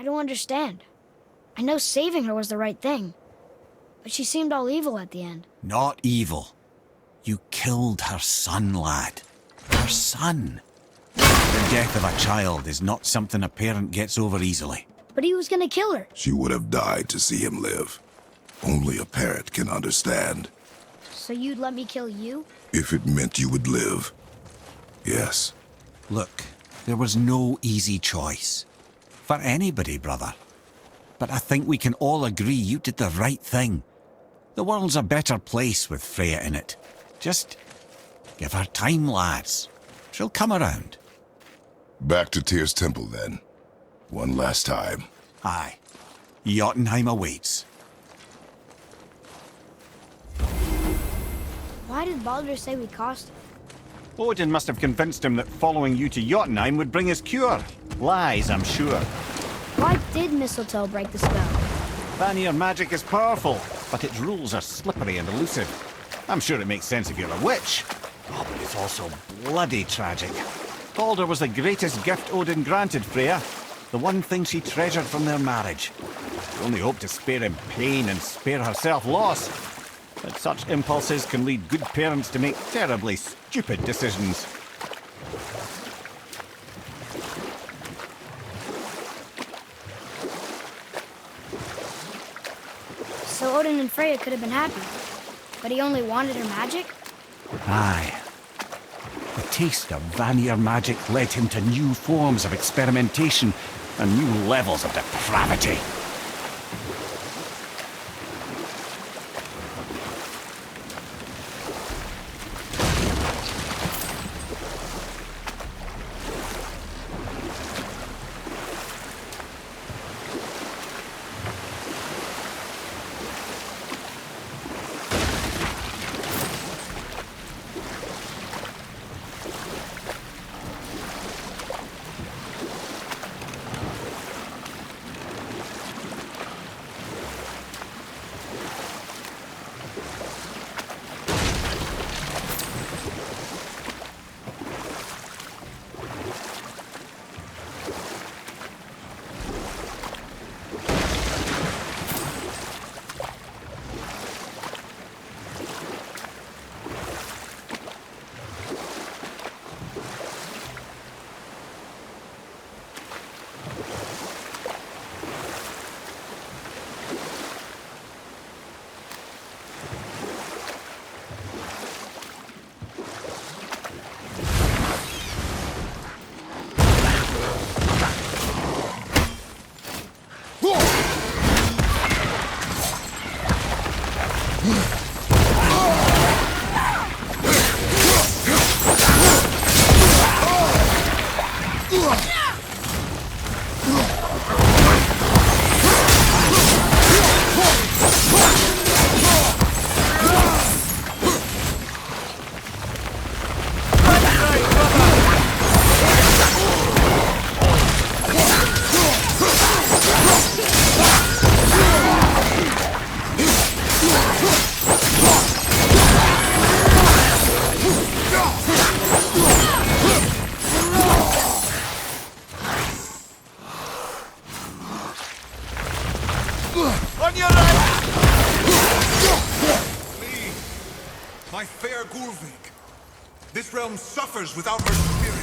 don't understand. I know saving her was the right thing, but she seemed all evil at the end. Not evil. You killed her son, lad. Her son. The death of a child is not something a parent gets over easily. But he was gonna kill her. She would have died to see him live. Only a parent can understand. So you'd let me kill you? If it meant you would live. Yes. Look, there was no easy choice. For anybody, brother. But I think we can all agree you did the right thing. The world's a better place with Freya in it. Just give her time, lads. She'll come around. Back to Tyr's temple, then. One last time. Aye. Jotunheim awaits. Why did Baldur say we cost him? Odin must have convinced him that following you to Jotunheim would bring his cure. Lies, I'm sure. Why did mistletoe break the spell? Vanir magic is powerful, but its rules are slippery and elusive. I'm sure it makes sense if you're a witch. Oh, but it's also bloody tragic. Baldur was the greatest gift Odin granted Freya. The one thing she treasured from their marriage. She only hoped to spare him pain and spare herself loss. But such impulses can lead good parents to make terribly stupid decisions. So Odin and Freya could have been happy, but he only wanted her magic? Aye. The taste of Vanir magic led him to new forms of experimentation and new levels of depravity. On your right! Flee, my fair Gulvik. This realm suffers without her spirit.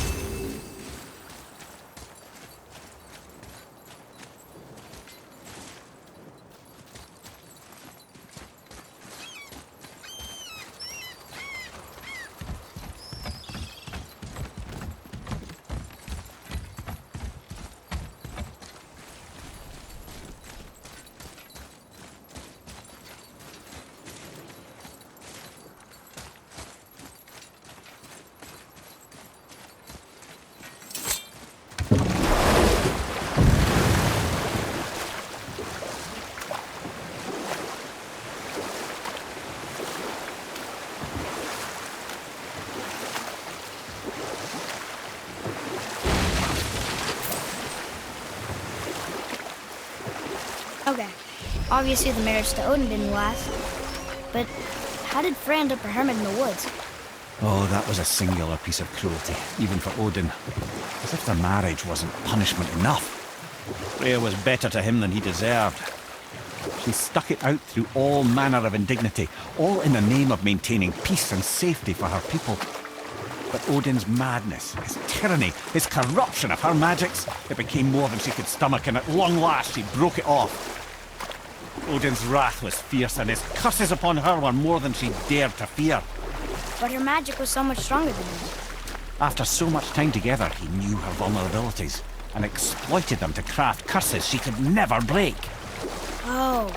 Okay, obviously the marriage to Odin didn't last, but how did Frey end up a hermit in the woods? Oh, that was a singular piece of cruelty, even for Odin. As if the marriage wasn't punishment enough. Freya was better to him than he deserved. She stuck it out through all manner of indignity, all in the name of maintaining peace and safety for her people. But Odin's madness, his tyranny, his corruption of her magics, it became more than she could stomach, and at long last she broke it off. Odin's wrath was fierce, and his curses upon her were more than she dared to fear. But her magic was so much stronger than him. After so much time together, he knew her vulnerabilities and exploited them to craft curses she could never break. Oh,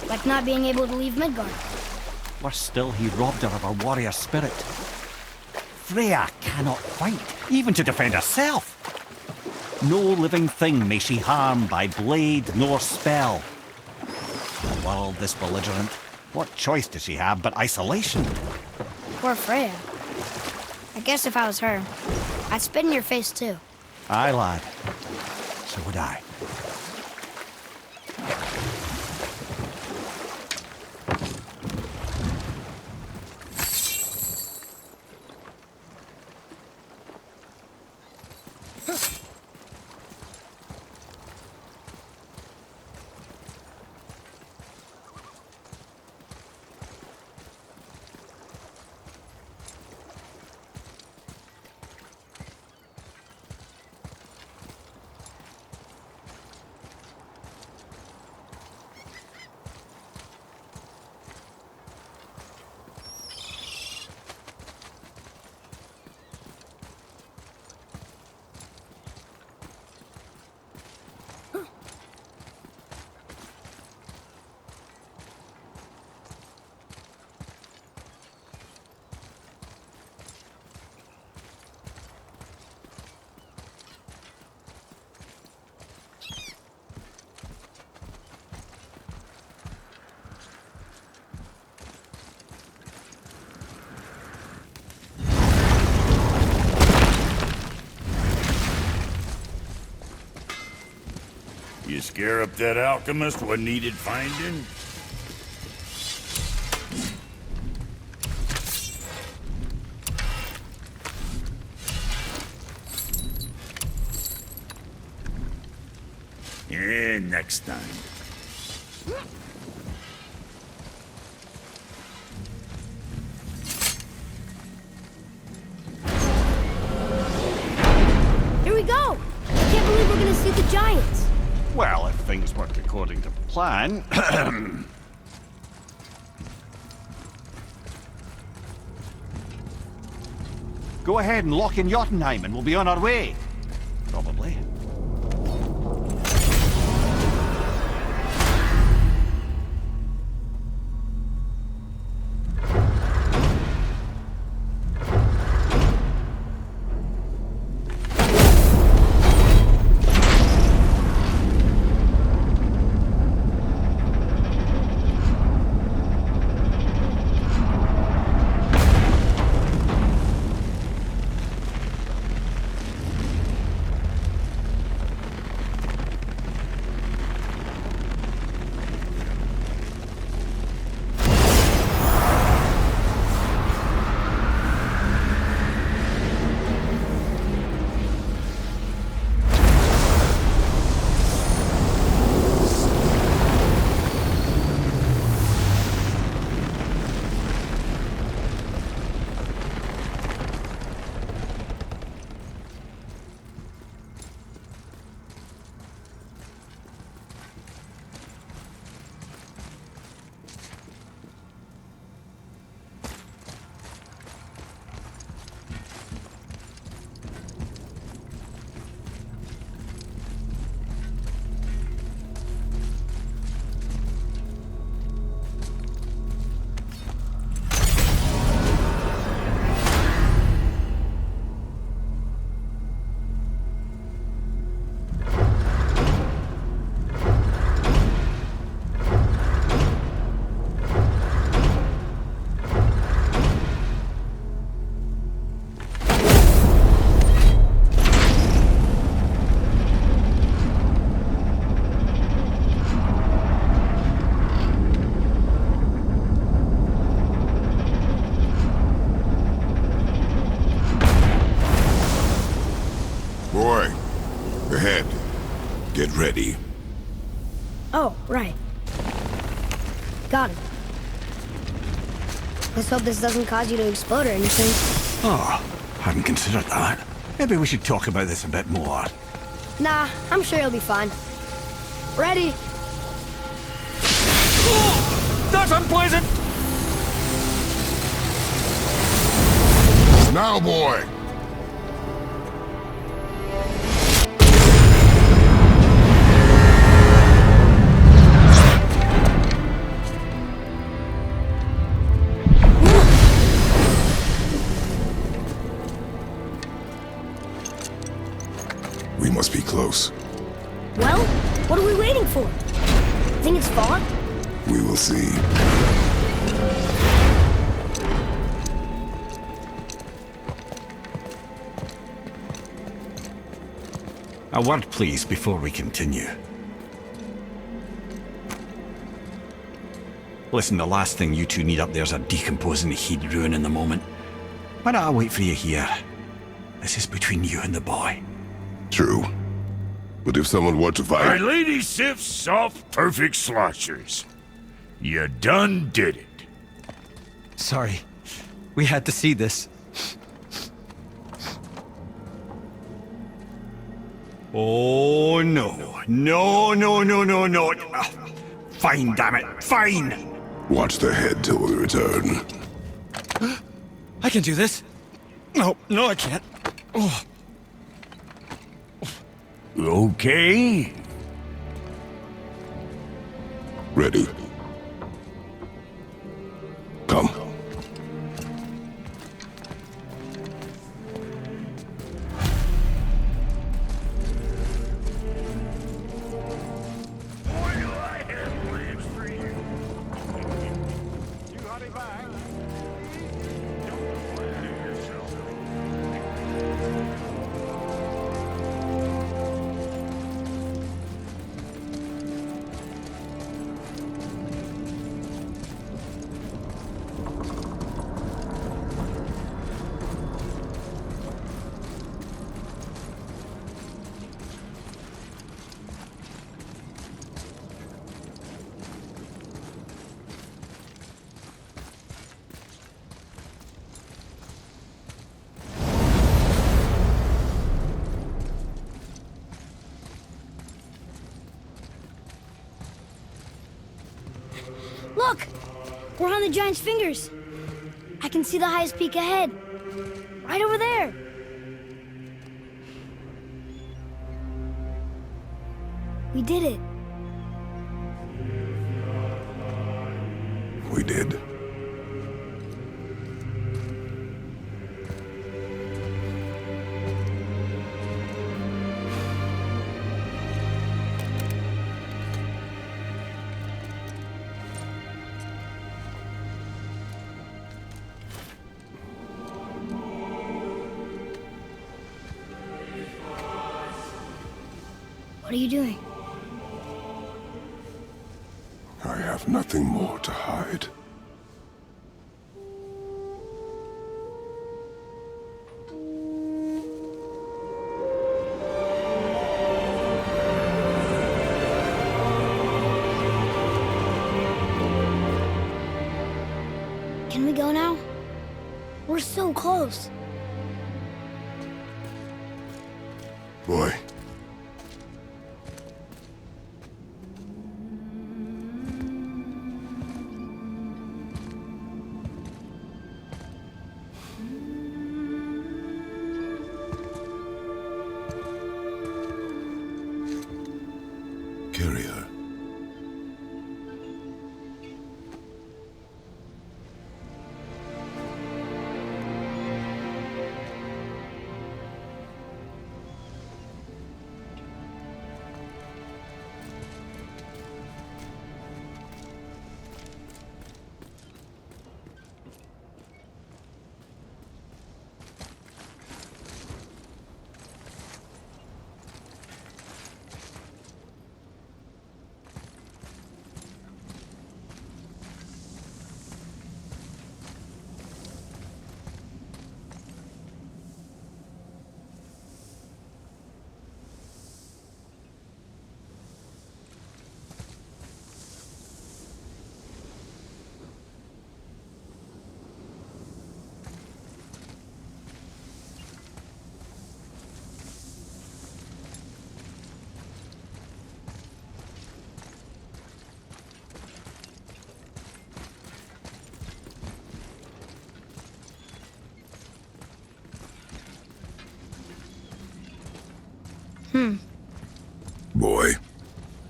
like not being able to leave Midgard. Worse still, he robbed her of her warrior spirit. Freya cannot fight, even to defend herself. No living thing may she harm by blade nor spell. In a world this belligerent, what choice does she have but isolation? Poor Freya. I guess if I was her, I'd spit in your face too. Aye, lad. So would I. You scare up that alchemist what needed finding? Yeah, next time. Here we go! I can't believe we're gonna see the giants. Well, if things work according to plan. Go ahead and lock in Jotunheim and we'll be on our way. Probably. ready. Oh, right. Got it. Let's hope this doesn't cause you to explode or anything. Oh, hadn't considered that. Maybe we should talk about this a bit more. Nah, I'm sure you'll be fine. Ready? Oh, that's unpleasant! Now, boy! We must be close. Well, what are we waiting for? Think it's fog? We will see. A word, please, before we continue. Listen, the last thing you two need up there's a decomposing heat ruining the moment. Why don't I wait for you here? This is between you and the boy. True. But if someone were to My fight... lady sips soft, perfect sloshers. You done did it. Sorry. We had to see this. Oh, no. No, no, no, no, no. Ah, fine, damn it. Fine! Watch the head till we return. I can do this. No, I can't. Oh. Okay. Ready. Come. Look! We're on the giant's fingers. I can see the highest peak ahead. Right over there. We did it. We did. What are you doing? I have nothing more to hide. Can we go now? We're so close. Boy. Carry her.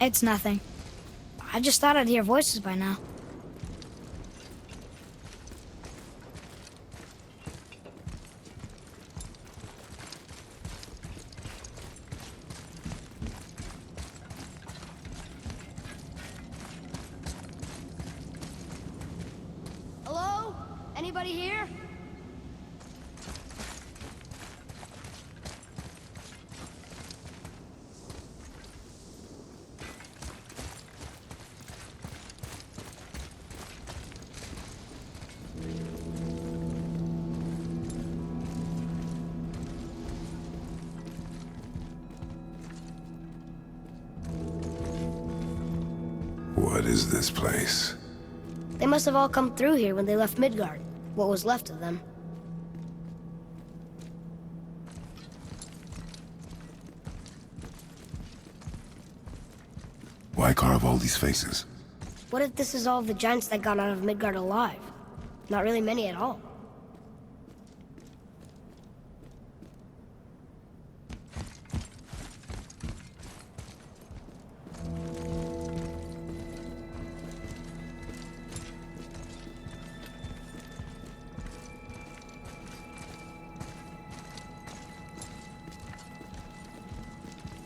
It's nothing. I just thought I'd hear voices by now. Hello? Anybody here? What is this place? They must have all come through here when they left Midgard. What was left of them. Why carve all these faces? What if this is all the giants that got out of Midgard alive? Not really many at all.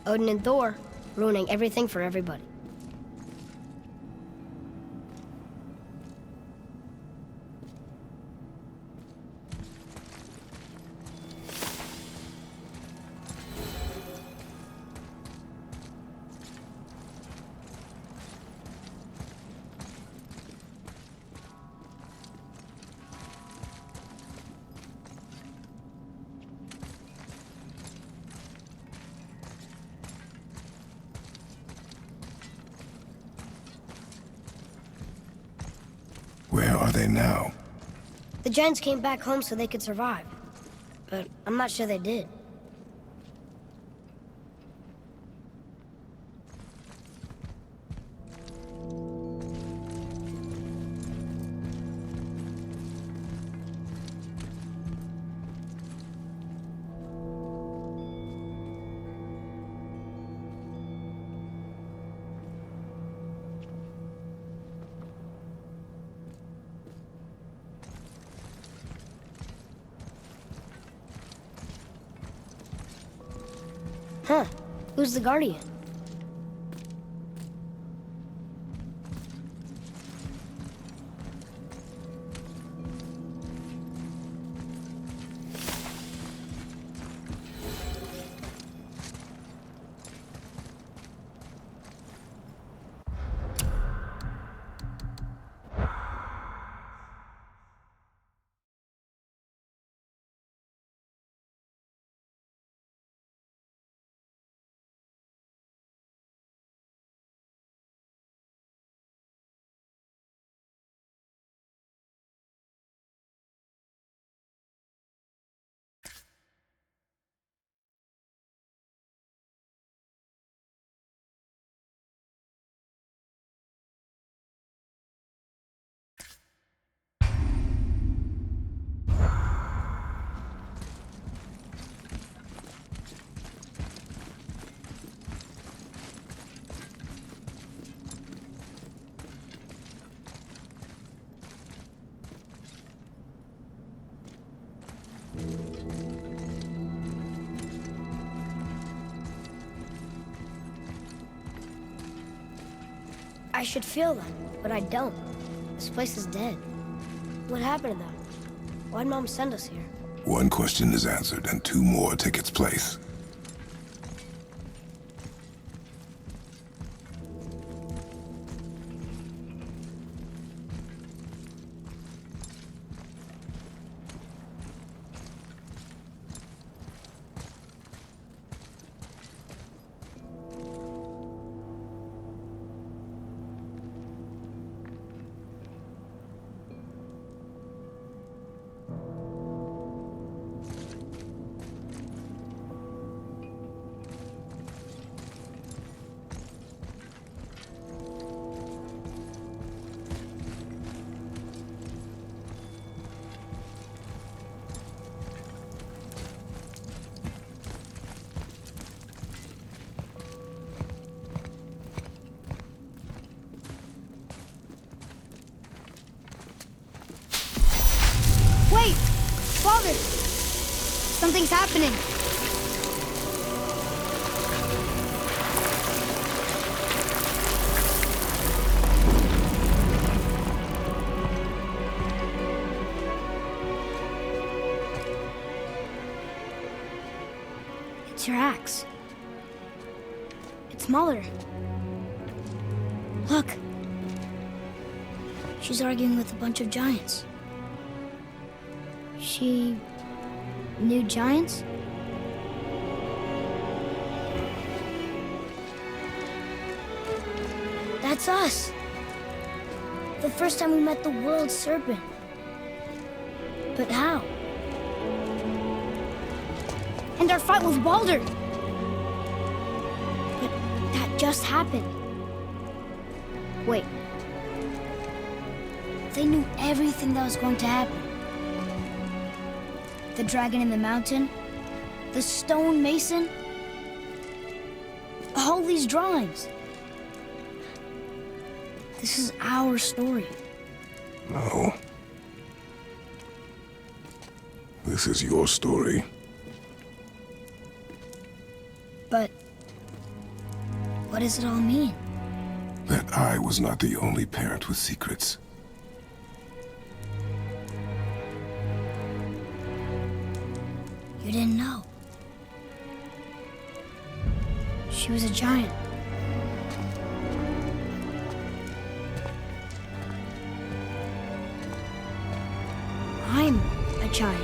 Odin and Thor, ruining everything for everybody. Where are they now? The giants came back home so they could survive. But I'm not sure they did. Huh. Who's the Guardian? I should feel them, but I don't. This place is dead. What happened to them? Why'd Mom send us here? One question is answered and two more take its place. Something's happening. It's your axe. It's Mother. Look. She's arguing with a bunch of giants. She knew giants? That's us. The first time we met the world serpent. But how? And our fight with Baldur. But that just happened. Wait. They knew everything that was going to happen. The dragon in the mountain, the stone mason, all these drawings. This is our story. No. This is your story. But what does it all mean? That I was not the only parent with secrets. You didn't know. She was a giant. I'm a giant.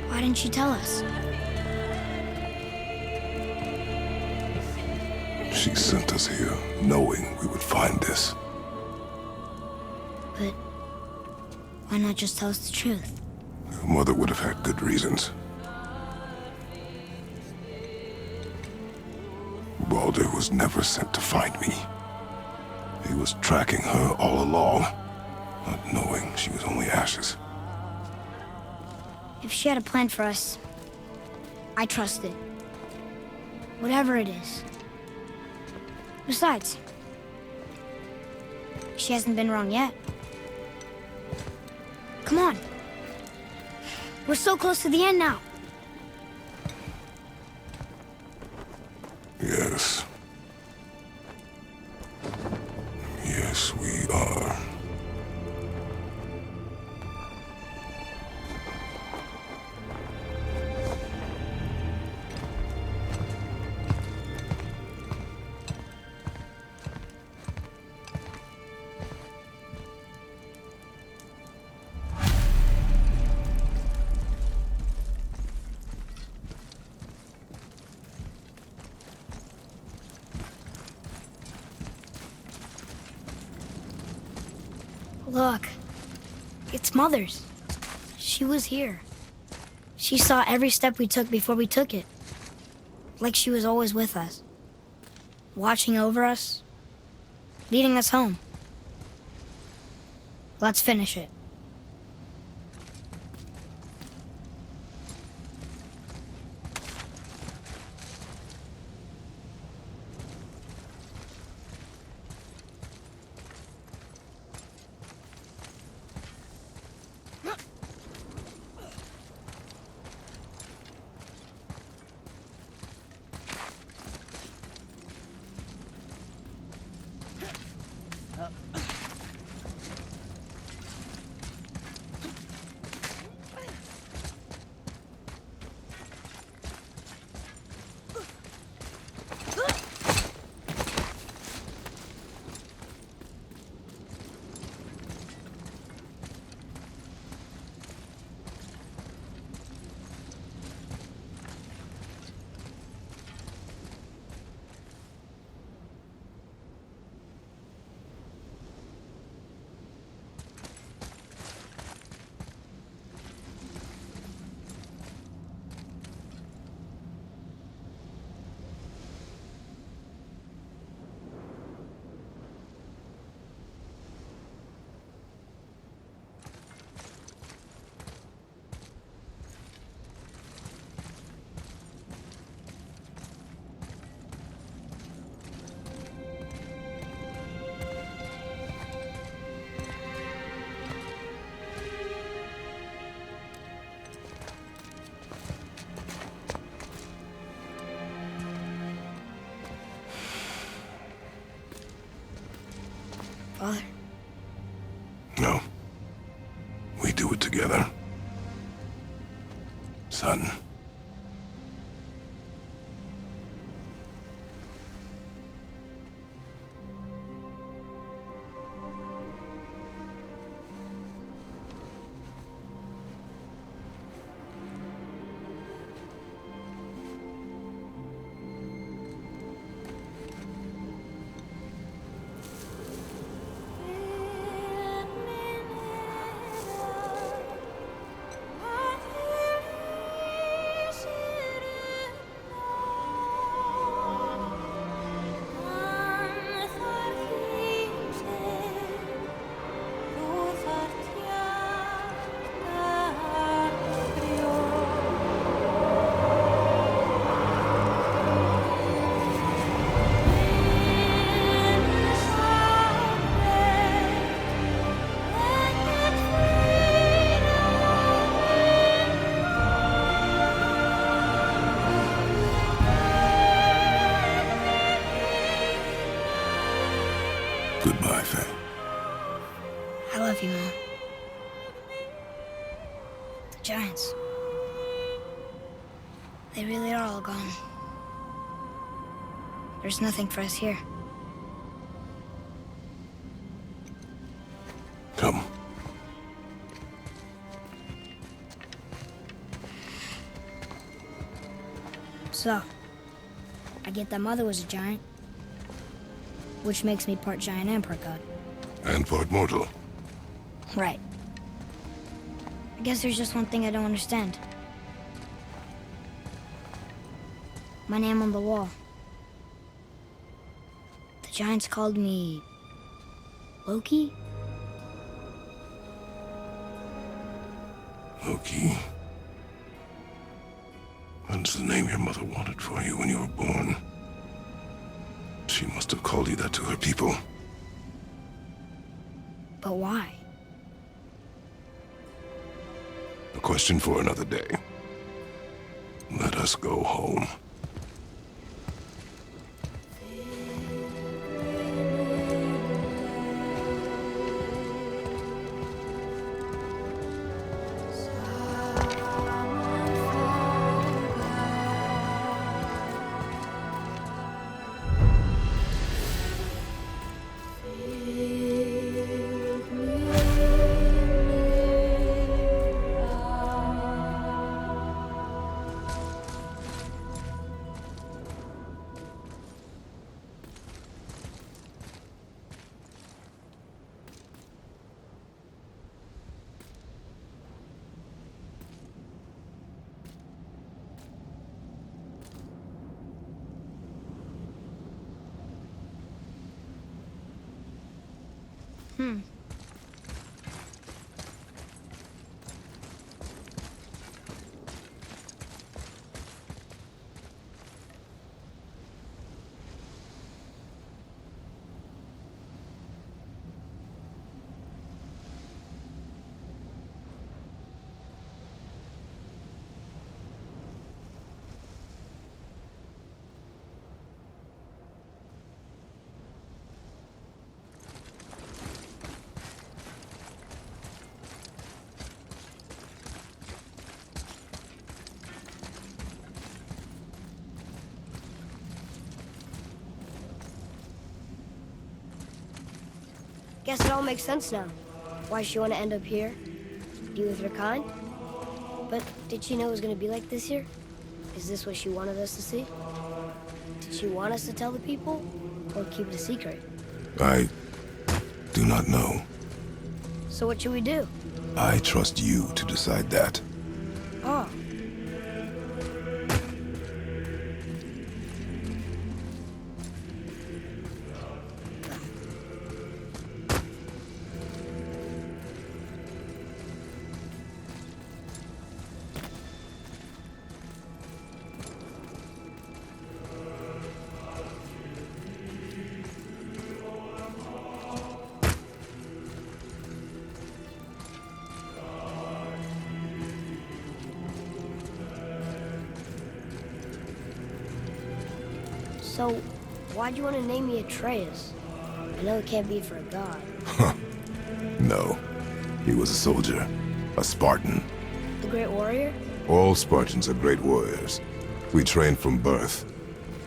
Why didn't she tell us? She sent us here, knowing we would find this. But why not just tell us the truth? Your mother would have had good reasons. Baldur was never sent to find me. He was tracking her all along, not knowing she was only ashes. If she had a plan for us, I trust it. Whatever it is. Besides, she hasn't been wrong yet. Come on. We're so close to the end now. Yes. Yes, we are. Look, it's Mother's. She was here. She saw every step we took before we took it. Like she was always with us. Watching over us. Leading us home. Let's finish it. Father? No. We do it together. Son. Goodbye, Faye. I love you, Mom. The giants. They really are all gone. There's nothing for us here. Come. So, I get that Mother was a giant, which makes me part giant and part god. And part mortal. Right. I guess there's just one thing I don't understand. My name on the wall. The giants called me... Loki? Loki. That's the name your mother wanted for you when you were born. She must have called you that to her people. But why? A question for another day. Let us go home. Guess it all makes sense now. Why she want to end up here? Be with her kind? But did she know it was going to be like this here? Is this what she wanted us to see? Did she want us to tell the people? Or keep it a secret? I do not know. So what should we do? I trust you to decide that. Oh. So, why'd you want to name me Atreus? I know it can't be for a god. No. He was a soldier. A Spartan. The great warrior? All Spartans are great warriors. We trained from birth.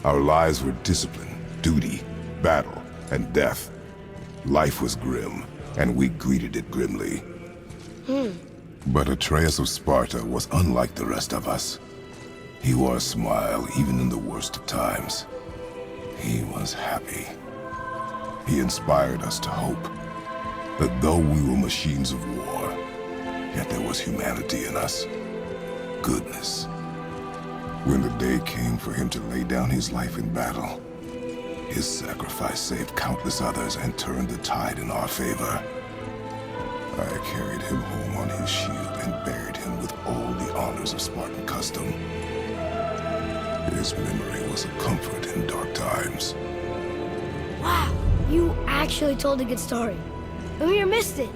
Our lives were discipline, duty, battle, and death. Life was grim, and we greeted it grimly. But Atreus of Sparta was unlike the rest of us. He wore a smile even in the worst of times. He was happy. He inspired us to hope that though we were machines of war, yet there was humanity in us. Goodness. When the day came for him to lay down his life in battle, his sacrifice saved countless others and turned the tide in our favor. I carried him home on his shield and buried him with all the honors of Spartan custom. His memory was a comfort in dark times. Wow, you actually told a good story. Amir missed it.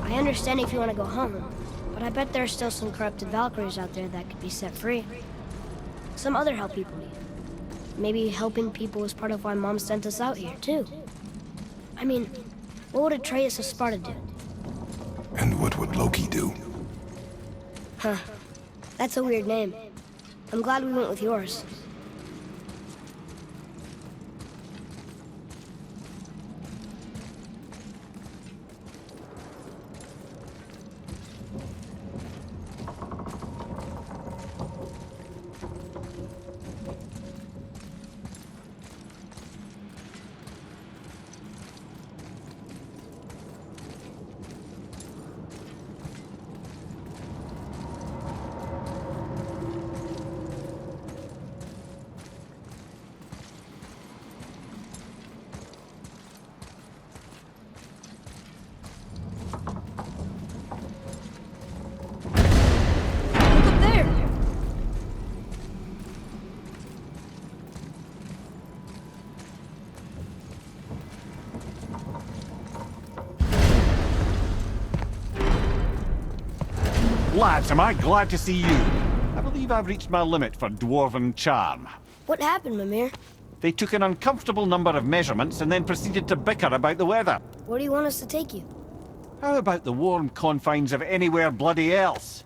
I understand if you want to go home, but I bet there are still some corrupted Valkyries out there that could be set free. Some other help people need. Maybe helping people was part of why Mom sent us out here, too. I mean, what would Atreus of Sparta do? And what would Loki do? Huh. That's a weird name. I'm glad we went with yours. Lads, am I glad to see you. I believe I've reached my limit for dwarven charm. What happened, Mimir? They took an uncomfortable number of measurements and then proceeded to bicker about the weather. Where do you want us to take you? How about the warm confines of anywhere bloody else?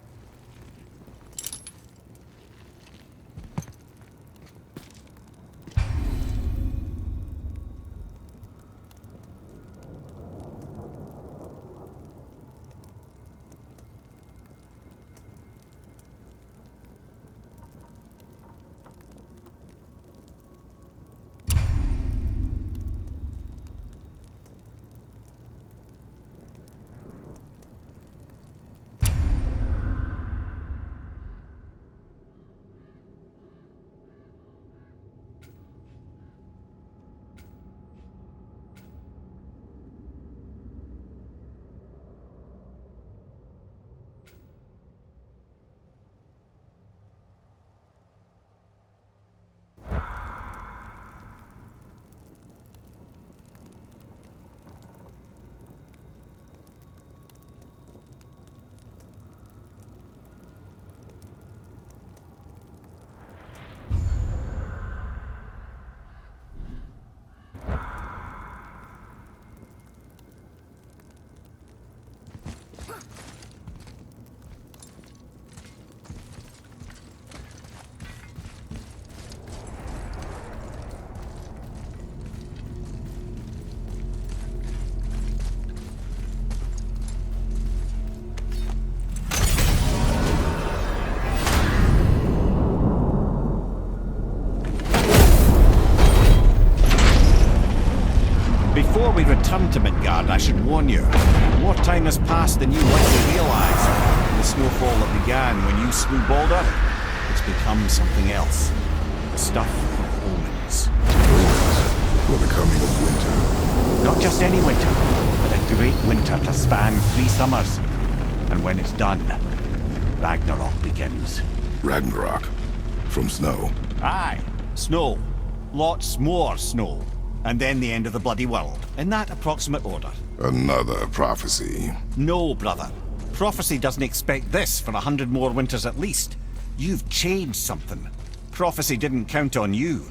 Before we return to Midgard, I should warn you. More time has passed than you likely realise. The snowfall that began when you slew Balder, it's become something else. The stuff of omens. For the coming of winter. Not just any winter, but a great winter to span 3 summers. And when it's done, Ragnarok begins. Ragnarok. From snow. Aye, snow. Lots more snow. And then the end of the bloody world. In that approximate order. Another prophecy. No, brother. Prophecy doesn't expect this for 100 more winters at least. You've changed something. Prophecy didn't count on you.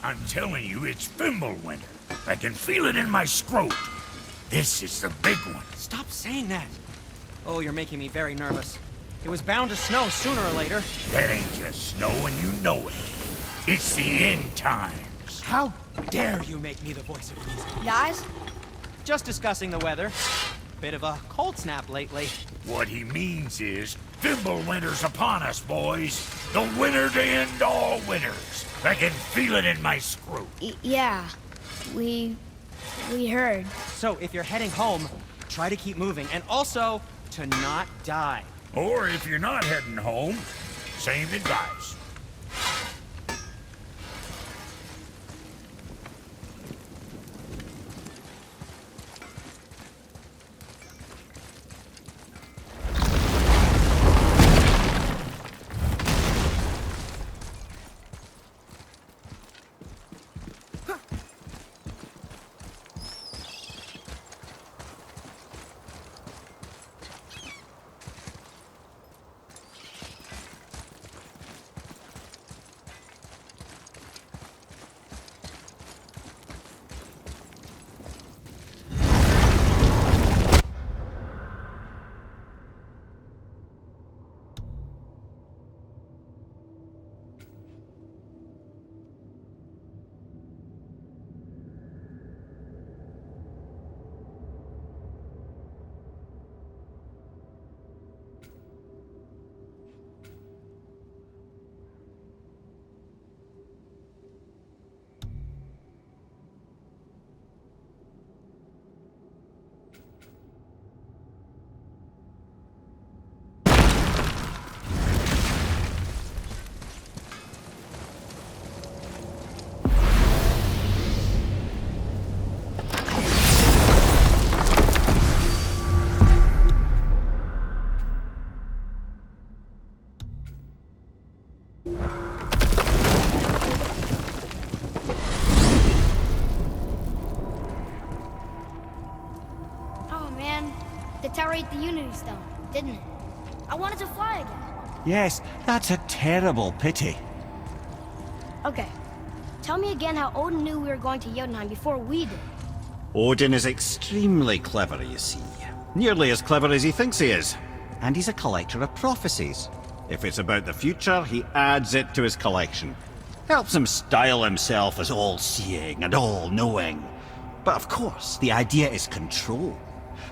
I'm telling you, it's Fimbulwinter. I can feel it in my scrot. This is the big one. Stop saying that. Oh, you're making me very nervous. It was bound to snow sooner or later. That ain't just snow and you know it. It's the end times. How dare you make me the voice of reason? Guys, Just discussing the weather. Bit of a cold snap lately. What he means is, Fimbulwinter's upon us, boys. The winter to end all winters. I can feel it in my scrot. yeah. We heard. So if you're heading home, try to keep moving, and also to not die. Or if you're not heading home, same advice. Oh man, the tower ate the Unity Stone, didn't it? I wanted to fly again. Yes, that's a terrible pity. Okay, tell me again how Odin knew we were going to Jotunheim before we did. Odin is extremely clever, you see. Nearly as clever as he thinks he is. And he's a collector of prophecies. If it's about the future, he adds it to his collection. Helps him style himself as all-seeing and all-knowing. But of course, the idea is control.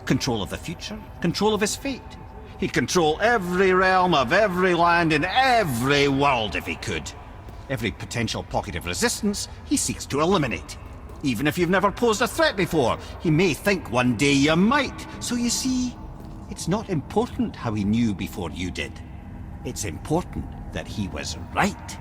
Control of the future, control of his fate. He'd control every realm of every land in every world if he could. Every potential pocket of resistance, he seeks to eliminate. Even if you've never posed a threat before, he may think one day you might. So you see, it's not important how he knew before you did. It's important that he was right.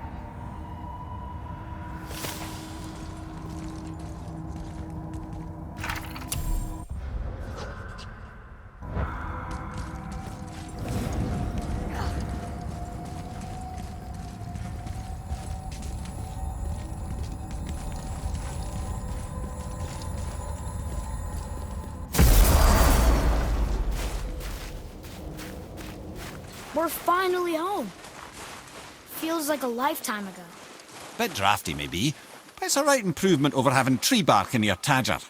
We're finally home. Feels like a lifetime ago. Bit drafty, maybe, but it's a right improvement over having tree bark in your tadger.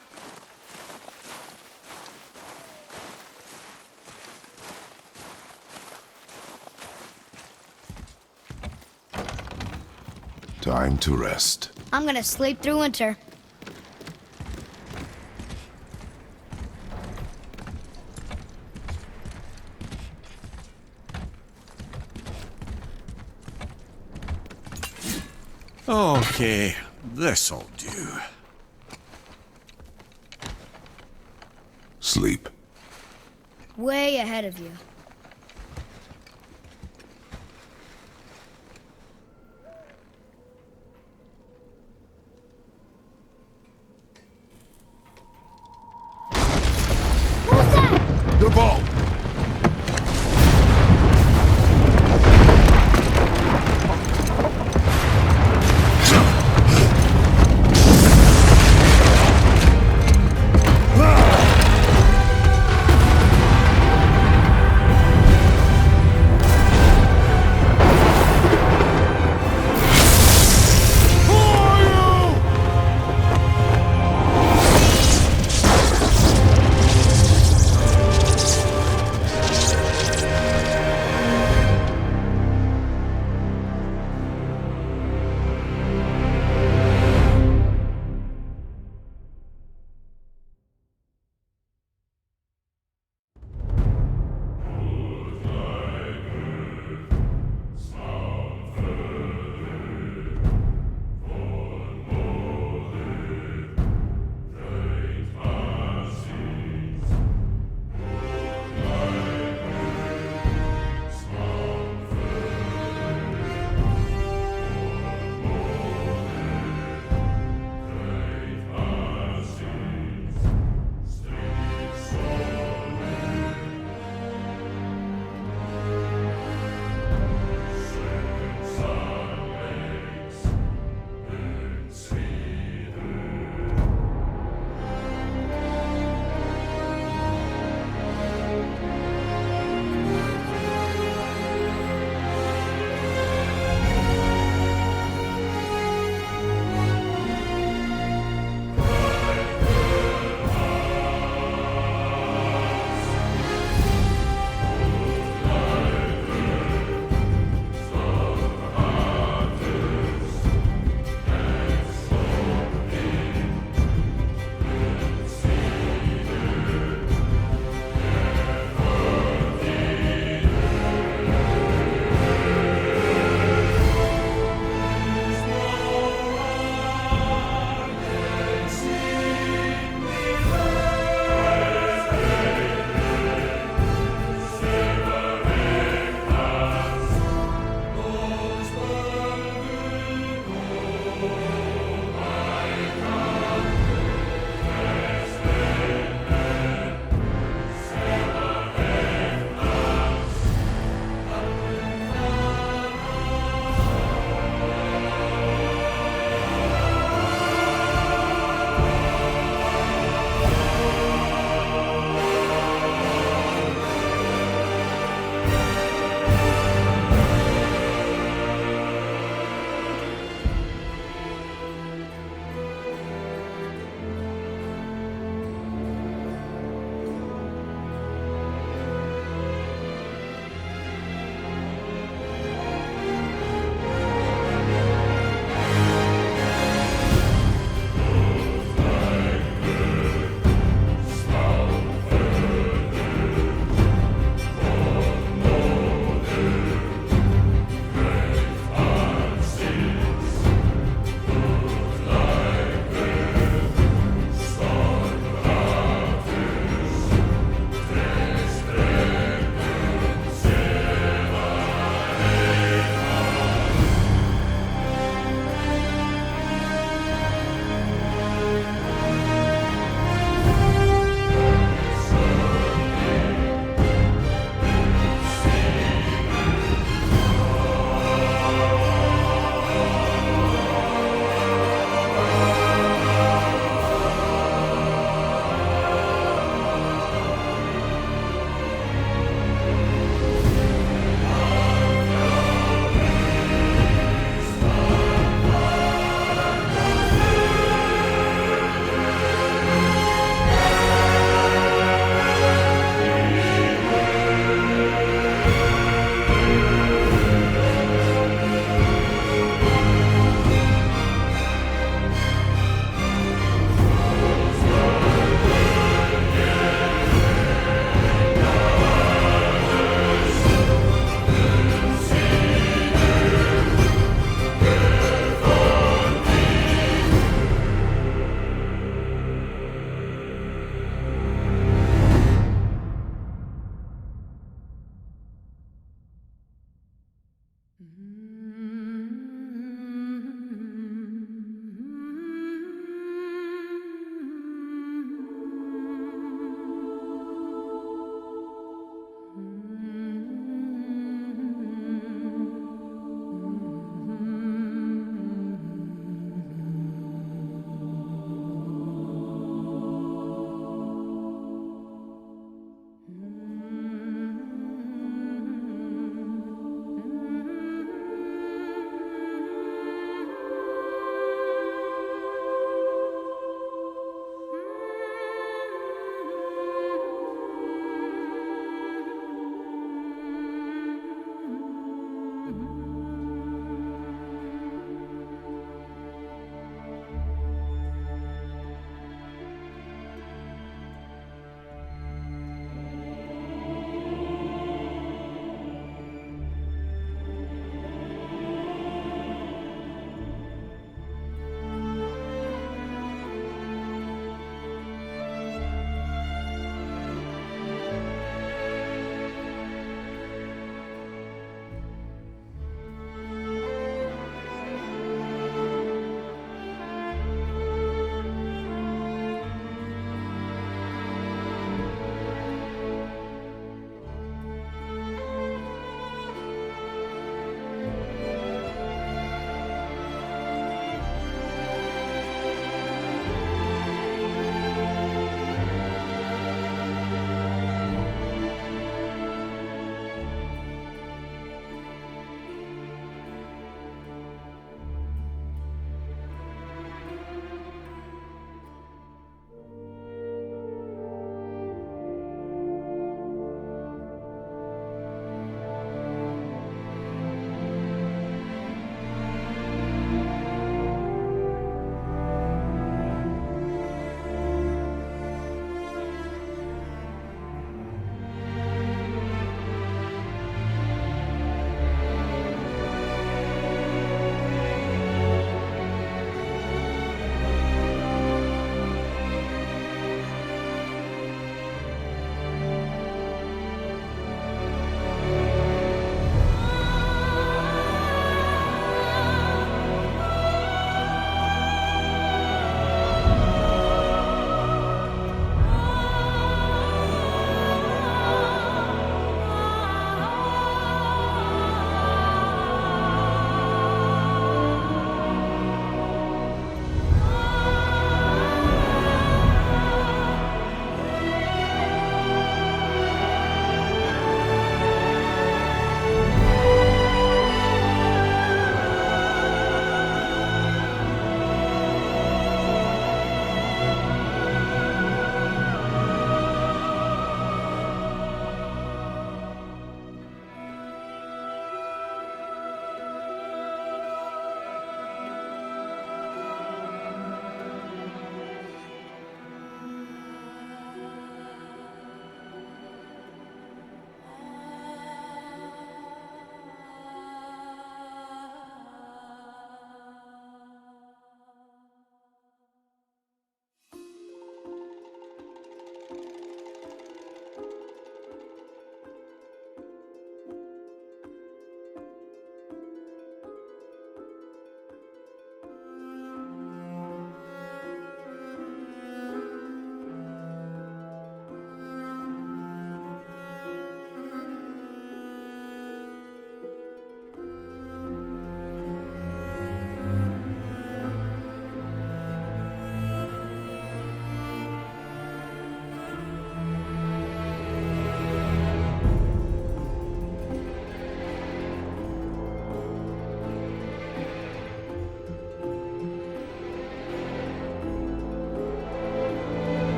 Time to rest. I'm gonna sleep through winter. Okay, this'll do. Sleep. Way ahead of you. The ball! Mm-hmm.